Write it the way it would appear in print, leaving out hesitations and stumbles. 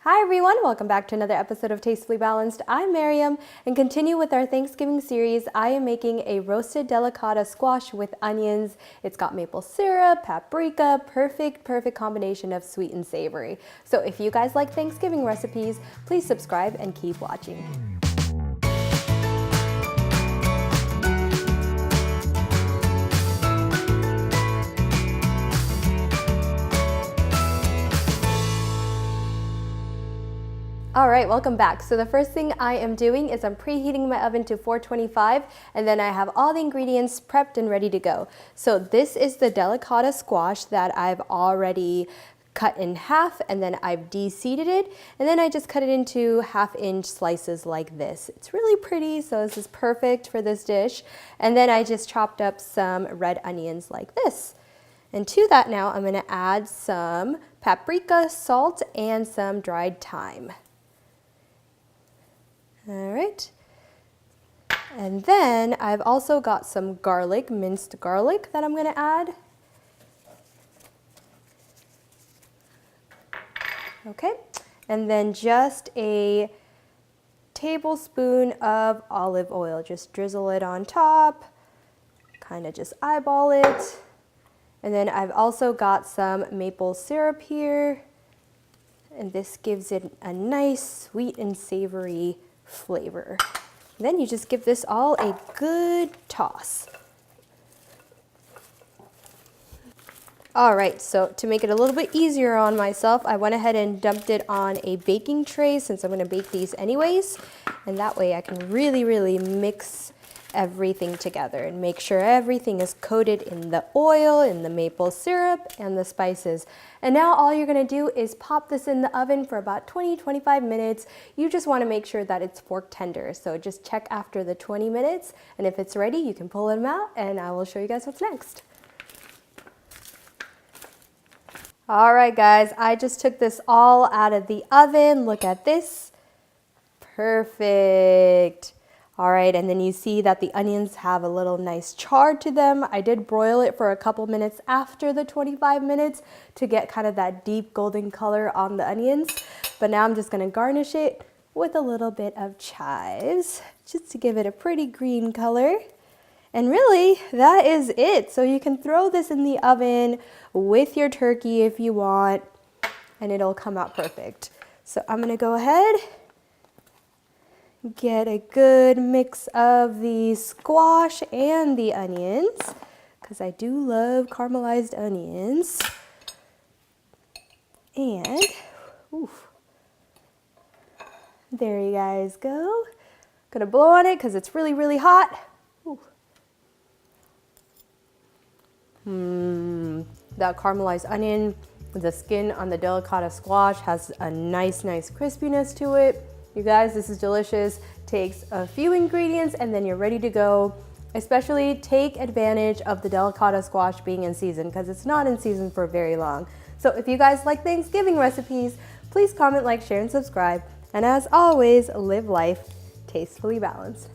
Hi everyone, welcome back to another episode of Tastefully Balanced. I'm Miriam, and continue with our Thanksgiving series. I am making a roasted delicata squash with onions. It's got maple syrup, paprika, perfect combination of sweet and savory. So if you guys like Thanksgiving recipes, please subscribe and keep watching. All right, welcome back. So the first thing I am doing is I'm preheating my oven to 425, and then I have all the ingredients prepped and ready to go. So this is the delicata squash that I've already cut in half, and then I've de-seeded it, and then I just cut it into half-inch slices like this. It's really pretty, so this is perfect for this dish. And then I just chopped up some red onions like this. And to that now, I'm gonna add some paprika, salt, and some dried thyme. All right, and then I've also got some garlic, minced garlic that I'm gonna add. Okay, and then just a tablespoon of olive oil. Just drizzle it on top, kind of just eyeball it. And then I've also got some maple syrup here, and this gives it a nice sweet and savory flavor. Then you just give this all a good toss. All right, so to make it a little bit easier on myself, I went ahead and dumped it on a baking tray since I'm gonna bake these anyways. And that way I can really mix everything together and make sure everything is coated in the oil, in the maple syrup, and the spices. And now all you're gonna do is pop this in the oven for about 20-25 minutes. You just wanna make sure that it's fork tender. So just check after the 20 minutes, and if it's ready, you can pull them out, and I will show you guys what's next. All right, guys, I just took this all out of the oven. Look at this. Perfect. All right, and then you see that the onions have a little nice char to them. I did broil it for a couple minutes after the 25 minutes to get kind of that deep golden color on the onions. But now I'm just gonna garnish it with a little bit of chives, just to give it a pretty green color. And really, that is it. So you can throw this in the oven with your turkey if you want, and it'll come out perfect. So I'm gonna go ahead, get a good mix of the squash and the onions, because I do love caramelized onions. And, oof, there you guys go. Gonna blow on it because it's really hot. Ooh. That caramelized onion, the skin on the delicata squash has a nice crispiness to it. You guys, this is delicious. Takes a few ingredients and then you're ready to go. Especially take advantage of the delicata squash being in season, because it's not in season for very long. So if you guys like Thanksgiving recipes, please comment, like, share, and subscribe. And as always, live life tastefully balanced.